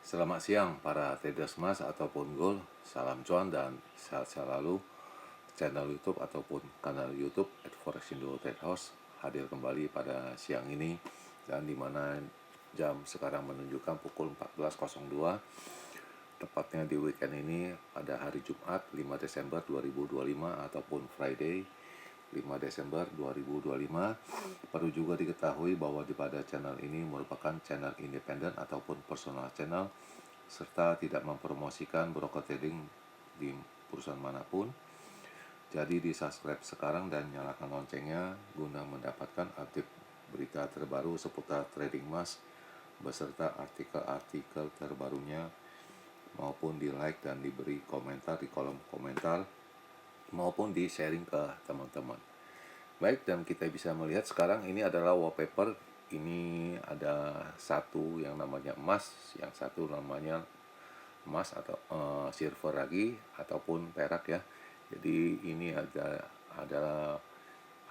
Selamat siang para traders emas ataupun gold. Salam cuan dan sehat selalu. Channel YouTube ataupun kanal YouTube @forexindo Trade House hadir kembali pada siang ini, dan dimana jam sekarang menunjukkan pukul 14.02, tepatnya di weekend ini pada hari Jumat 5 Desember 2025 ataupun Friday 5 Desember 2025. Perlu juga diketahui bahwa di pada channel ini merupakan channel independen ataupun personal channel, serta tidak mempromosikan broker trading di perusahaan manapun. Jadi di subscribe sekarang dan nyalakan loncengnya guna mendapatkan update berita terbaru seputar trading emas beserta artikel-artikel terbarunya, maupun di like dan diberi komentar di kolom komentar, maupun di sharing ke teman-teman. Baik, dan kita bisa melihat sekarang ini adalah wallpaper. Ini ada satu yang namanya emas, yang satu namanya emas atau silver lagi ataupun perak ya. Jadi ini adalah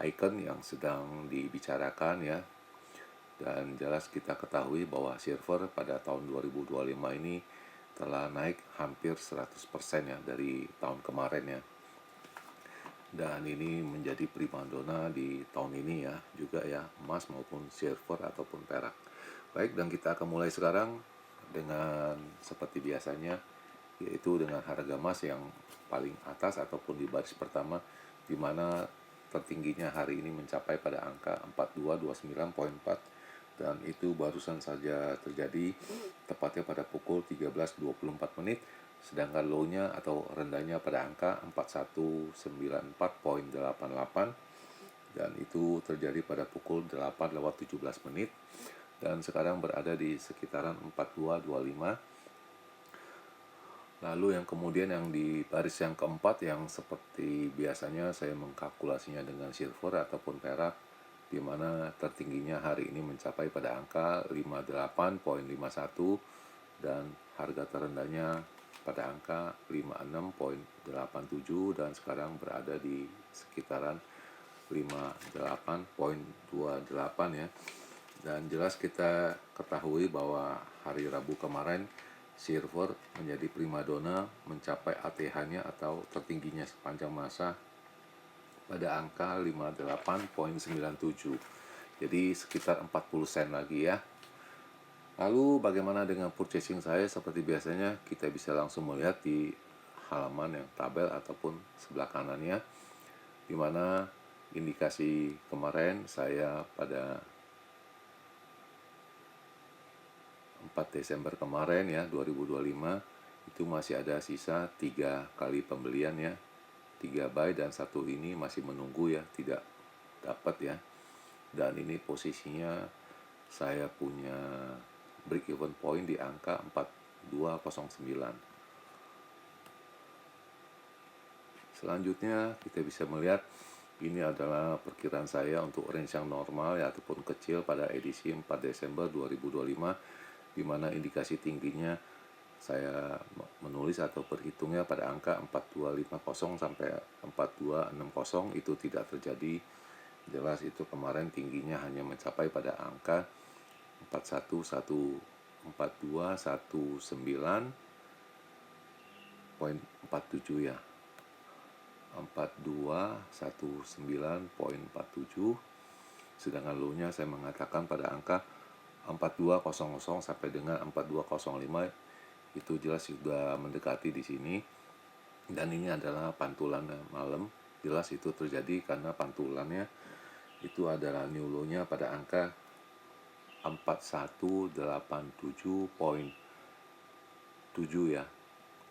icon yang sedang dibicarakan ya. Dan jelas kita ketahui bahwa silver pada tahun 2025 ini telah naik hampir 100% ya dari tahun kemarin ya. Dan ini menjadi primadona di tahun ini ya, juga ya, emas maupun silver ataupun perak. Baik, dan kita akan mulai sekarang dengan seperti biasanya, yaitu dengan harga emas yang paling atas ataupun di baris pertama, di mana tertingginya hari ini mencapai pada angka 4229,4, dan itu barusan saja terjadi tepatnya pada pukul 13.24 menit, sedangkan low-nya atau rendahnya pada angka 4194,88, dan itu terjadi pada pukul 8.17 menit, dan sekarang berada di sekitaran 4225. Lalu yang kemudian yang di baris yang keempat, yang seperti biasanya saya mengkalkulasinya dengan silver ataupun perak, di mana tertingginya hari ini mencapai pada angka 58,51 dan harga terendahnya pada angka 56,87, dan sekarang berada di sekitaran 58,28 ya. Dan jelas kita ketahui bahwa hari Rabu kemarin silver menjadi primadona, mencapai ATH-nya atau tertingginya sepanjang masa pada angka 58,97. Jadi sekitar 40 sen lagi ya. Lalu bagaimana dengan purchasing saya? Seperti biasanya kita bisa langsung melihat di halaman yang tabel ataupun sebelah kanannya, di mana indikasi kemarin saya pada 4 Desember kemarin ya 2025 itu masih ada sisa 3 kali pembelian ya, 3 buy dan satu ini masih menunggu ya, tidak dapat ya. Dan ini posisinya saya punya break even point di angka 4209. Selanjutnya kita bisa melihat ini adalah perkiraan saya untuk range yang normal ya ataupun kecil pada edisi 4 Desember 2025, di mana indikasi tingginya saya menulis atau berhitungnya pada angka 4250 sampai 4260. Itu tidak terjadi. Jelas itu kemarin tingginya hanya mencapai pada angka 4219,47 ya, 4219,47. Sedangkan low-nya saya mengatakan pada angka 4200 sampai dengan 4205. Itu jelas sudah mendekati di sini, dan ini adalah pantulan malam. Jelas itu terjadi karena pantulannya itu adalah new low-nya pada angka 4187,7 ya.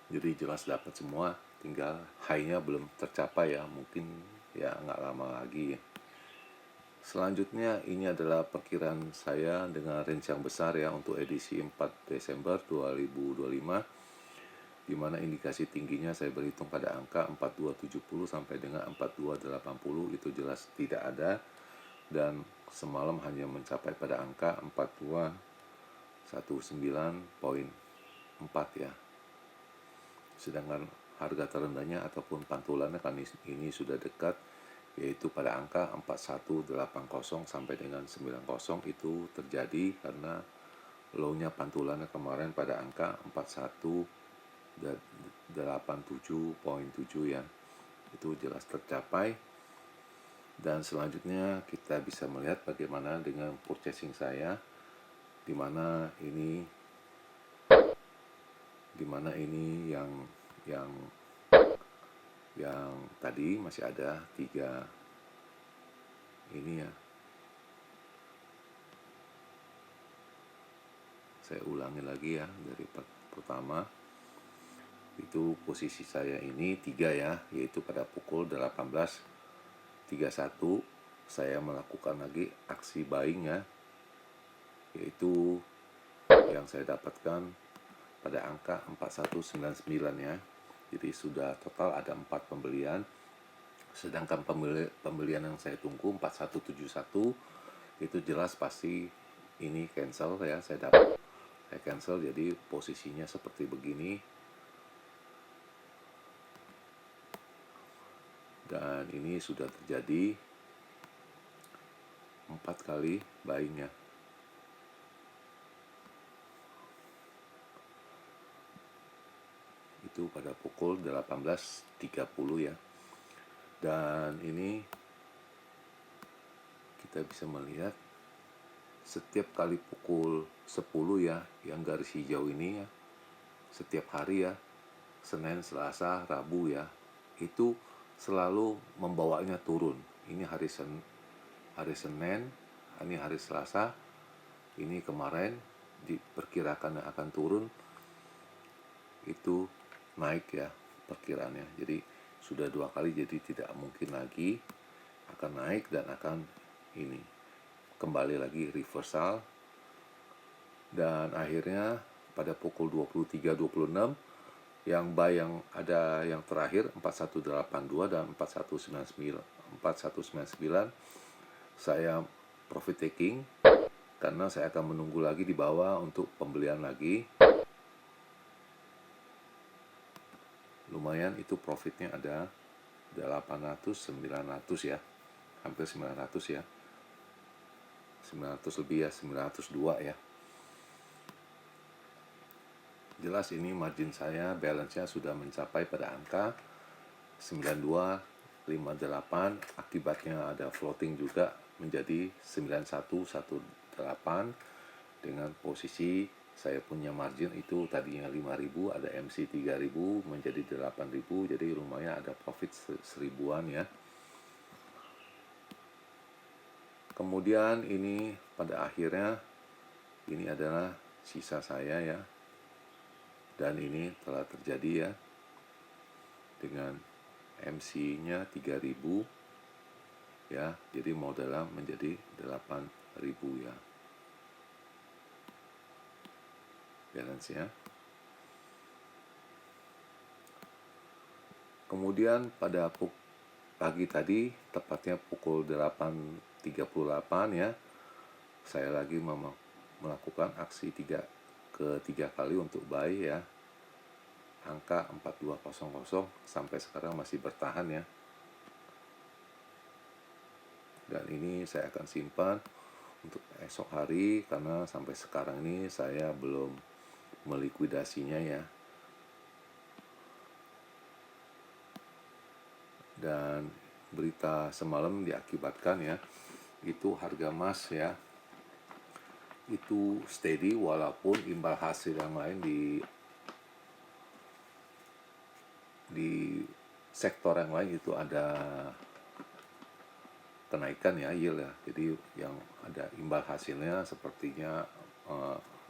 Jadi jelas dapat semua, tinggal high-nya belum tercapai ya, mungkin ya nggak lama lagi ya. Selanjutnya ini adalah perkiraan saya dengan range yang besar ya untuk edisi 4 Desember 2025, di mana indikasi tingginya saya berhitung pada angka 4270 sampai dengan 4280. Itu jelas tidak ada, dan semalam hanya mencapai pada angka 4219,4 ya. Sedangkan harga terendahnya ataupun pantulannya kan ini sudah dekat, yaitu pada angka 4180 sampai dengan 90. Itu terjadi karena low-nya pantulannya kemarin pada angka 4187.7 ya, itu jelas tercapai. Dan selanjutnya kita bisa melihat bagaimana dengan purchasing saya, dimana ini yang tadi masih ada 3 ini ya. Saya ulangi lagi ya, dari pertama itu posisi saya ini 3 ya, yaitu pada pukul 18.31 saya melakukan lagi aksi buying ya, yaitu yang saya dapatkan pada angka 4199 ya. Jadi sudah total ada 4 pembelian, sedangkan pembelian yang saya tunggu 4171 itu jelas pasti ini cancel ya, saya cancel. Jadi posisinya seperti begini, dan ini sudah terjadi 4 kali buyingnya. Itu pada pukul 18.30 ya. Dan ini kita bisa melihat setiap kali pukul 10 ya, yang garis hijau ini ya, setiap hari ya, Senin, Selasa, Rabu ya, itu selalu membawanya turun. Ini hari Senin, ini hari Selasa, ini kemarin diperkirakan akan turun, itu naik ya perkiraannya. Jadi sudah 2 kali, jadi tidak mungkin lagi akan naik dan akan ini kembali lagi reversal. Dan akhirnya pada pukul 23.26 yang buy yang ada yang terakhir 4182 dan 4199 saya profit taking, karena saya akan menunggu lagi di bawah untuk pembelian lagi. Lumayan itu profitnya ada 800-900 ya, hampir 900 ya, 900 lebih ya, 902 ya. Jelas ini margin saya, balance-nya sudah mencapai pada angka 9258, akibatnya ada floating juga menjadi 9118, dengan posisi saya punya margin itu tadinya 5.000, ada MC 3.000 menjadi 8.000, jadi lumayan ada profit 1.000-an ya. Kemudian ini pada akhirnya ini adalah sisa saya ya, dan ini telah terjadi ya, dengan MC-nya 3.000 ya, jadi modalnya menjadi 8.000 ya balance-nya. Kemudian pada pagi tadi, tepatnya pukul 8.38 ya, saya lagi melakukan aksi 3 kali untuk buy ya, angka 4200 sampai sekarang masih bertahan ya. Dan ini saya akan simpan untuk esok hari, karena sampai sekarang ini saya belum melikuidasinya ya. Dan berita semalam diakibatkan ya, itu harga emas ya itu steady, walaupun imbal hasil yang lain di sektor yang lain itu ada kenaikan ya, yield ya. Jadi yang ada imbal hasilnya sepertinya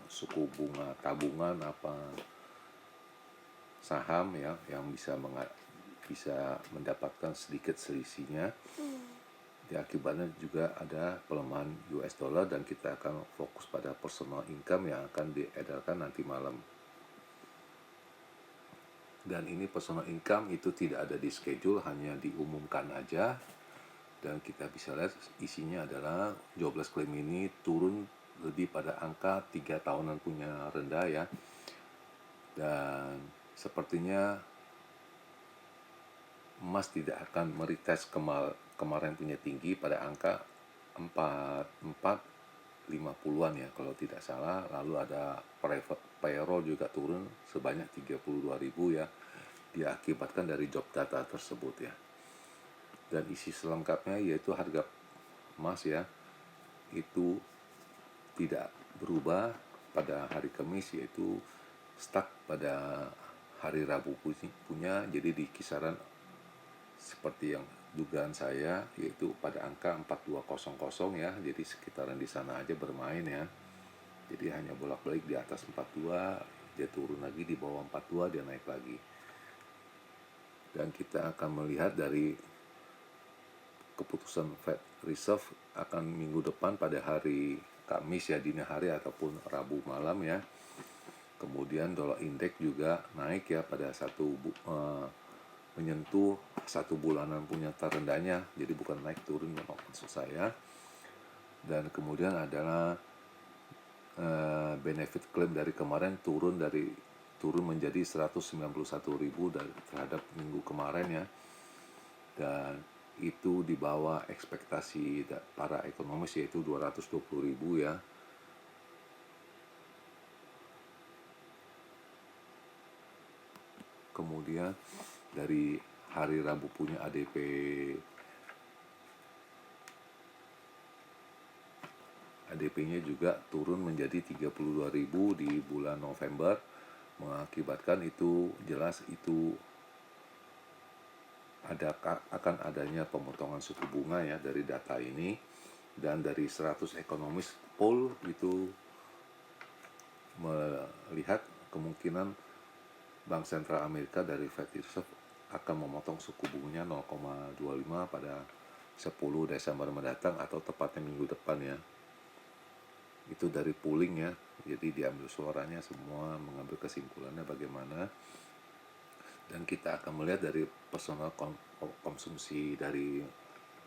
suku bunga tabungan apa saham ya, yang bisa mendapatkan sedikit selisihnya. Ya, akibatnya juga ada pelemahan US dollar, dan kita akan fokus pada personal income yang akan diedarkan nanti malam. Dan ini personal income itu tidak ada di schedule, hanya diumumkan aja, dan kita bisa lihat isinya adalah jobless claim ini turun lebih pada angka 3 tahunan punya rendah ya, dan sepertinya emas tidak akan meretest kemarin punya tinggi pada angka 44 50-an ya kalau tidak salah. Lalu ada payroll juga turun sebanyak 32.000 ya, diakibatkan dari job data tersebut ya. Dan isi selengkapnya yaitu harga emas ya itu tidak berubah pada hari Kamis, yaitu stuck pada hari Rabu punya, jadi di kisaran seperti yang dugaan saya yaitu pada angka 4200 ya, jadi sekitaran di sana aja bermain ya. Jadi hanya bolak-balik di atas 42, dia turun lagi di bawah 42, dia naik lagi. Dan kita akan melihat dari keputusan Fed Reserve akan minggu depan pada hari Kamis ya, dini hari ataupun Rabu malam ya. Kemudian dolar indeks juga naik ya pada menyentuh 1 bulanan punya terendahnya, jadi bukan naik turun maksud saya. Dan kemudian adalah benefit claim dari kemarin turun menjadi 191.000 terhadap minggu kemarin ya, dan itu di bawah ekspektasi para ekonomis yaitu 220.000 ya. Kemudian dari hari Rabu punya ADP-nya juga turun menjadi 32.000 di bulan November, mengakibatkan itu jelas itu akan adanya pemotongan suku bunga ya dari data ini. Dan dari 100 ekonomis poll itu melihat kemungkinan Bank Sentral Amerika dari Fed Reserve akan memotong suku bunganya 0,25 pada 10 Desember mendatang atau tepatnya minggu depan ya. Itu dari polling ya, jadi diambil suaranya semua, mengambil kesimpulannya bagaimana. Dan kita akan melihat dari personal konsumsi dari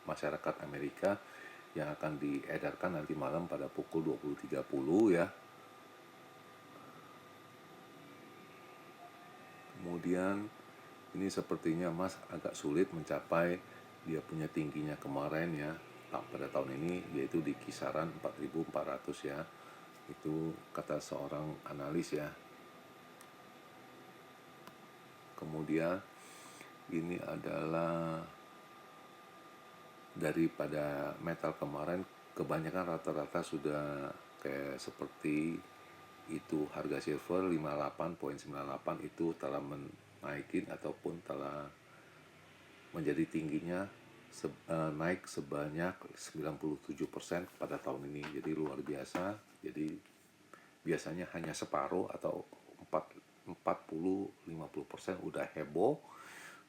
masyarakat Amerika yang akan diedarkan nanti malam pada pukul 20.30 ya. Kemudian ini sepertinya emas agak sulit mencapai dia punya tingginya kemarin ya pada tahun ini, yaitu di kisaran 4.400 ya. Itu kata seorang analis ya. Kemudian ini adalah daripada metal kemarin, kebanyakan rata-rata sudah kayak seperti itu. Harga silver 58.98 itu telah menaikin ataupun telah menjadi tingginya naik sebanyak 97% pada tahun ini, jadi luar biasa. Jadi biasanya hanya separuh atau 40-50% udah heboh,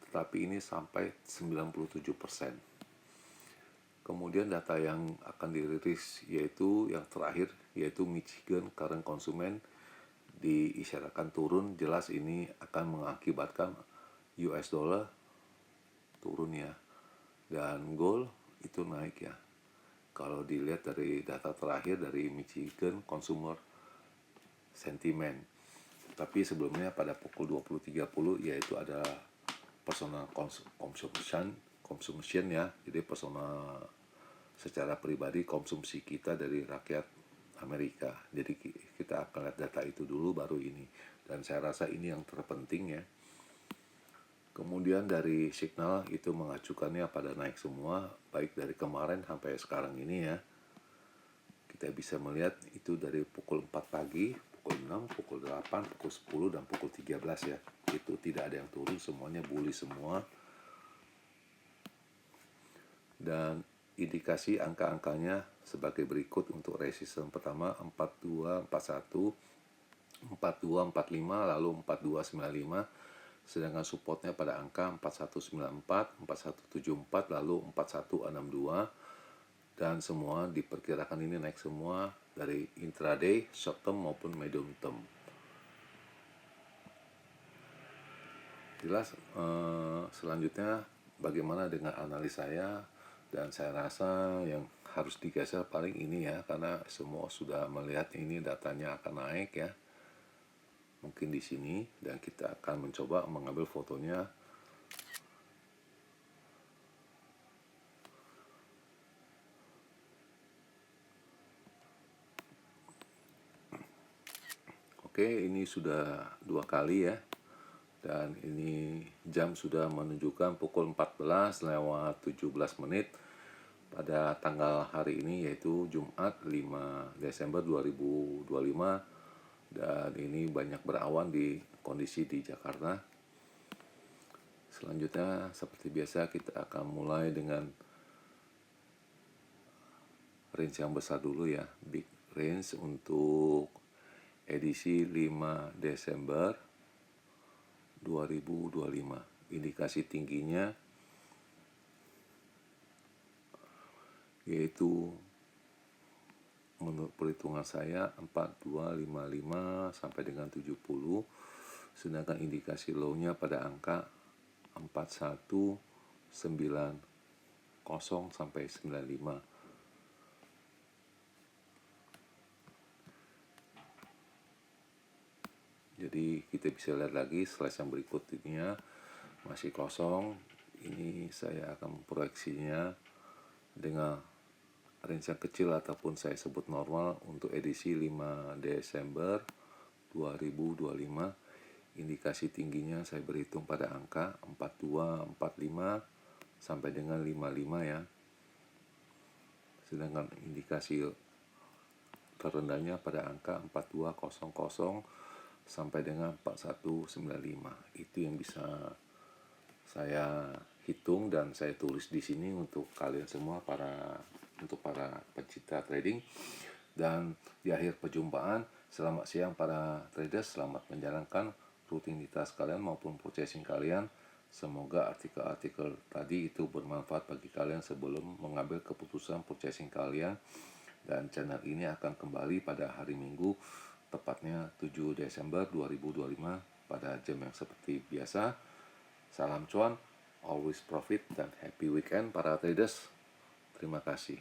tetapi ini sampai 97%. Kemudian data yang akan dirilis yaitu yang terakhir, yaitu Michigan Current Consumer diisyaratkan turun. Jelas ini akan mengakibatkan US dollar turun ya, dan gold itu naik ya. Kalau dilihat dari data terakhir dari Michigan Consumer Sentiment. Tapi sebelumnya pada pukul 20.30 yaitu ada personal consumption ya, jadi personal secara pribadi konsumsi kita dari rakyat Amerika. Jadi kita akan lihat data itu dulu baru ini, dan saya rasa ini yang terpenting ya. Kemudian dari signal itu mengacukannya pada naik semua, baik dari kemarin sampai sekarang ini ya. Kita bisa melihat itu dari pukul 4 pagi, pukul 6, pukul 8, pukul 10, dan pukul 13 ya. Itu tidak ada yang turun, semuanya bullish semua. Dan indikasi angka-angkanya sebagai berikut. Untuk resisten pertama 4241, 4245, lalu 4295, sedangkan supportnya pada angka 4194, 4174, lalu 4162, dan semua diperkirakan ini naik semua dari intraday, short term maupun medium term. Jelas. Selanjutnya bagaimana dengan analis saya, dan saya rasa yang harus digeser paling ini ya, karena semua sudah melihat ini datanya akan naik ya. Mungkin di sini, dan kita akan mencoba mengambil fotonya. Oke, ini sudah 2 kali ya. Dan ini jam sudah menunjukkan pukul 14:17 pada tanggal hari ini, yaitu Jumat 5 Desember 2025. Dan ini banyak berawan di kondisi di Jakarta. Selanjutnya seperti biasa kita akan mulai dengan range yang besar dulu ya, big range untuk edisi 5 Desember 2025. Indikasi tingginya yaitu menurut perhitungan saya 4255 sampai dengan 70, sedangkan indikasi low-nya pada angka 4190 sampai 95. Jadi kita bisa lihat lagi slide yang berikutnya masih kosong. Ini saya akan proyeksinya dengan range yang kecil ataupun saya sebut normal untuk edisi 5 Desember 2025. Indikasi tingginya saya berhitung pada angka 4245 sampai dengan 55 ya. Sedangkan indikasi terendahnya pada angka 4200 sampai dengan 4195. Itu yang bisa saya hitung dan saya tulis di sini untuk kalian semua, untuk para pecinta trading. Dan di akhir perjumpaan, selamat siang para traders, selamat menjalankan rutinitas kalian maupun purchasing kalian. Semoga artikel-artikel tadi itu bermanfaat bagi kalian sebelum mengambil keputusan purchasing kalian. Dan channel ini akan kembali pada hari Minggu, tepatnya 7 Desember 2025 pada jam yang seperti biasa. Salam cuan, always profit, dan happy weekend para traders. Terima kasih.